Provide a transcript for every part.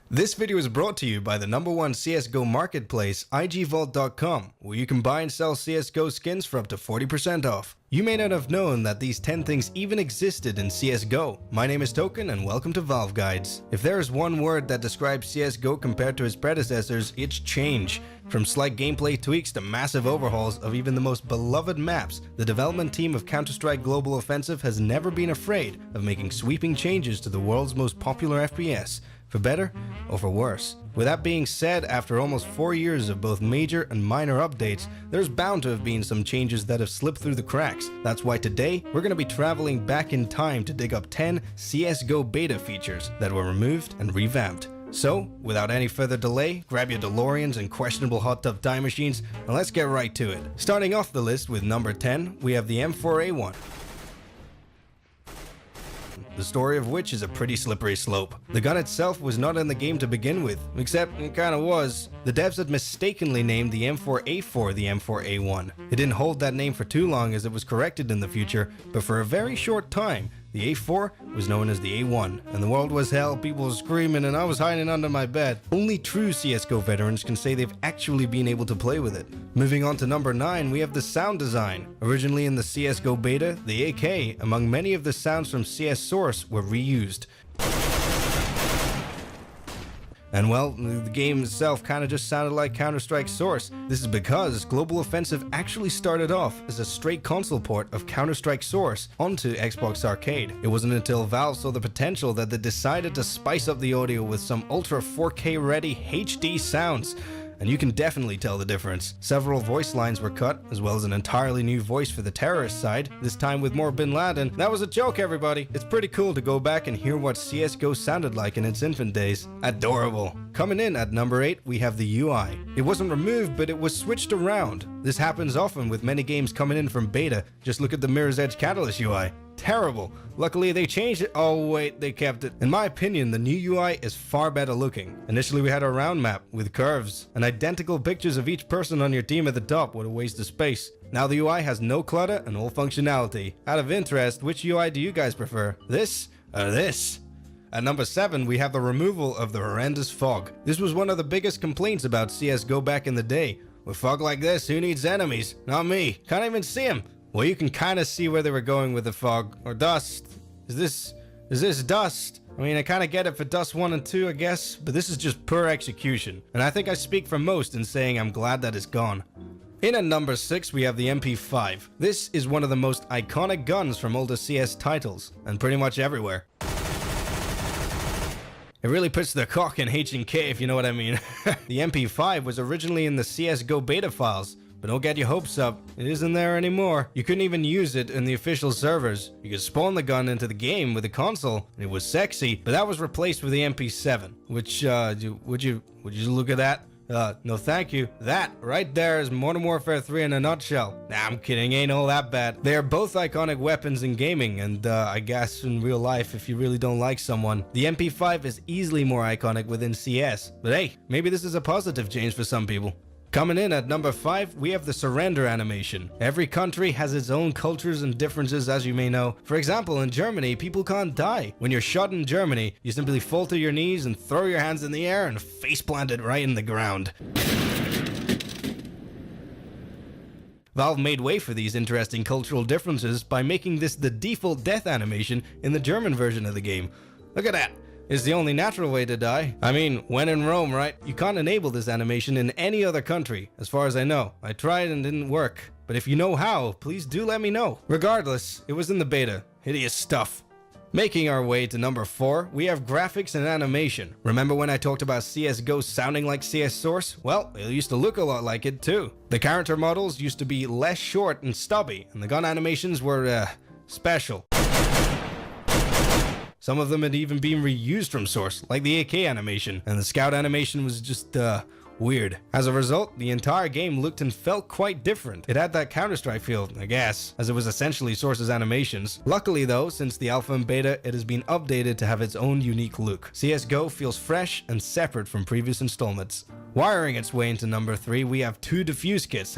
This video is brought to you by the #1 CSGO marketplace, IGVault.com, where you can buy and sell CSGO skins for up to 40% off. You may not have known that these 10 things even existed in CSGO. My name is Token and welcome to Valve Guides. If there is one word that describes CSGO compared to its predecessors, it's change. From slight gameplay tweaks to massive overhauls of even the most beloved maps, the development team of Counter-Strike Global Offensive has never been afraid of making sweeping changes to the world's most popular FPS. For better or for worse. With that being said, after almost 4 years of both major and minor updates, there's bound to have been some changes that have slipped through the cracks. That's why today, we're going to be traveling back in time to dig up 10 CSGO beta features that were removed and revamped. So, without any further delay, grab your DeLoreans and questionable hot tub time machines, and let's get right to it. Starting off the list with number 10, we have the M4A1. The story of which is a pretty slippery slope. The gun itself was not in the game to begin with, except it kinda was. The devs had mistakenly named the M4A4 the M4A1. It didn't hold that name for too long as it was corrected in the future, but for a very short time, the A4 was known as the A1, and the world was hell, people were screaming, and I was hiding under my bed. Only true CSGO veterans can say they've actually been able to play with it. Moving on to number 9, we have the sound design. Originally in the CSGO beta, the AK, among many of the sounds from CS Source, were reused. And well, the game itself kinda just sounded like Counter-Strike Source. This is because Global Offensive actually started off as a straight console port of Counter-Strike Source onto Xbox Arcade. It wasn't until Valve saw the potential that they decided to spice up the audio with some ultra 4K ready HD sounds. And you can definitely tell the difference. Several voice lines were cut, as well as an entirely new voice for the terrorist side, this time with more Bin Laden. That was a joke, everybody! It's pretty cool to go back and hear what CSGO sounded like in its infant days. Adorable! Coming in at number 8, we have the UI. It wasn't removed, but it was switched around. This happens often with many games coming in from beta. Just look at the Mirror's Edge Catalyst UI. Terrible. Luckily they changed it. Oh wait, they kept it. In my opinion, the new UI is far better looking. Initially we had a round map with curves and identical pictures of each person on your team at the top. What a waste of space. Now the UI has no clutter and all functionality. Out of interest, which UI do you guys prefer? This or this? At number 7, we have the removal of the horrendous fog. This was one of the biggest complaints about CSGO back in the day. With fog like this, who needs enemies? Not me. Can't even see them. Well, you can kind of see where they were going with the fog. Or dust. Is this dust? I mean, I kind of get it for Dust 1 and 2, I guess, but this is just poor execution. And I think I speak for most in saying I'm glad that it's gone. In at number 6, we have the MP5. This is one of the most iconic guns from older CS titles, and pretty much everywhere. It really puts the cock in H&K, if you know what I mean. The MP5 was originally in the CSGO beta files, but don't get your hopes up, it isn't there anymore. You couldn't even use it in the official servers. You could spawn the gun into the game with the console, and it was sexy, but that was replaced with the MP7, which, would you look at that? No thank you. That right there is Modern Warfare 3 in a nutshell. Nah, I'm kidding, ain't all that bad. They are both iconic weapons in gaming, and I guess in real life, if you really don't like someone. The MP5 is easily more iconic within CS, but hey, maybe this is a positive change for some people. Coming in at number 5, we have the surrender animation. Every country has its own cultures and differences, as you may know. For example, in Germany, people can't die. When you're shot in Germany, you simply fall to your knees and throw your hands in the air and face plant it right in the ground. Valve made way for these interesting cultural differences by making this the default death animation in the German version of the game. Look at that! It's the only natural way to die. I mean, when in Rome, right? You can't enable this animation in any other country, as far as I know. I tried and didn't work. But if you know how, please do let me know. Regardless, it was in the beta. Hideous stuff. Making our way to number 4, we have graphics and animation. Remember when I talked about CSGO sounding like CS Source? Well, it used to look a lot like it too. The character models used to be less short and stubby, and the gun animations were, special. Some of them had even been reused from Source, like the AK animation, and the Scout animation was just, weird. As a result, the entire game looked and felt quite different. It had that Counter-Strike feel, I guess, as it was essentially Source's animations. Luckily though, since the alpha and beta, it has been updated to have its own unique look. CSGO feels fresh and separate from previous installments. Wiring its way into number 3, we have 2 diffuse kits.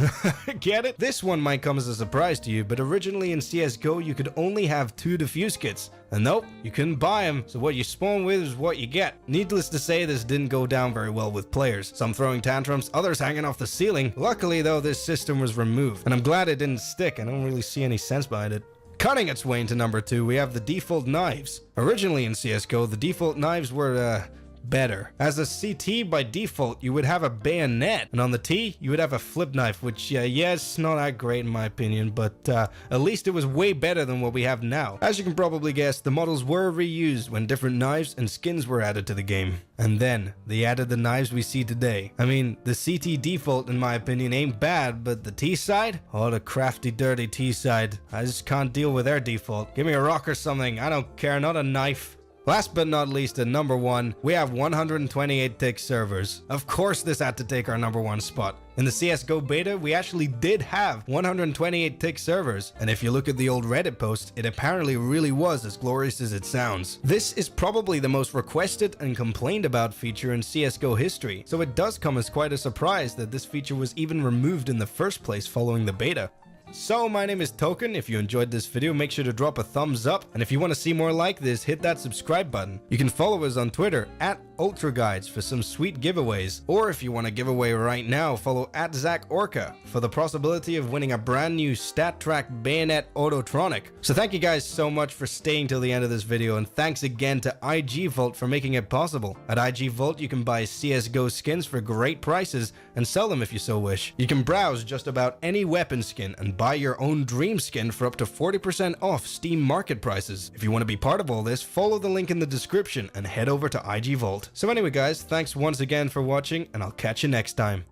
Get it? This one might come as a surprise to you, but originally in CSGO you could only have 2 diffuse kits. And nope, you couldn't buy them, so what you spawn with is what you get. Needless to say, this didn't go down very well with players. Some throwing tantrums, others hanging off the ceiling. Luckily though, this system was removed, and I'm glad it didn't stick. I don't really see any sense behind it. Cutting its way into number 2, we have the default knives. Originally in CSGO, the default knives were, better. As a CT by default, you would have a bayonet, and on the T, you would have a flip knife, which, it's not that great in my opinion, but at least it was way better than what we have now. As you can probably guess, the models were reused when different knives and skins were added to the game. And then, they added the knives we see today. I mean, the CT default, in my opinion, ain't bad, but the T side? Oh, the crafty, dirty T side. I just can't deal with their default. Give me a rock or something, I don't care, not a knife. Last but not least, at number 1, we have 128 tick servers. Of course this had to take our number 1 spot. In the CSGO beta, we actually did have 128 tick servers, and if you look at the old Reddit post, it apparently really was as glorious as it sounds. This is probably the most requested and complained about feature in CSGO history, so it does come as quite a surprise that this feature was even removed in the first place following the beta. So my name is Token. If you enjoyed this video, make sure to drop a thumbs up, and if you want to see more like this, hit that subscribe button. You can follow us on Twitter at UltraGuides for some sweet giveaways, or if you want a giveaway right now, follow at ZachOrca for the possibility of winning a brand new StatTrak Bayonet Autotronic. So thank you guys so much for staying till the end of this video, and thanks again to IG Vault for making it possible. At IG Vault you can buy CSGO skins for great prices and sell them if you so wish. You can browse just about any weapon skin and buy your own dream skin for up to 40% off Steam market prices. If you want to be part of all this, follow the link in the description and head over to IG Vault. So anyway guys, thanks once again for watching, and I'll catch you next time.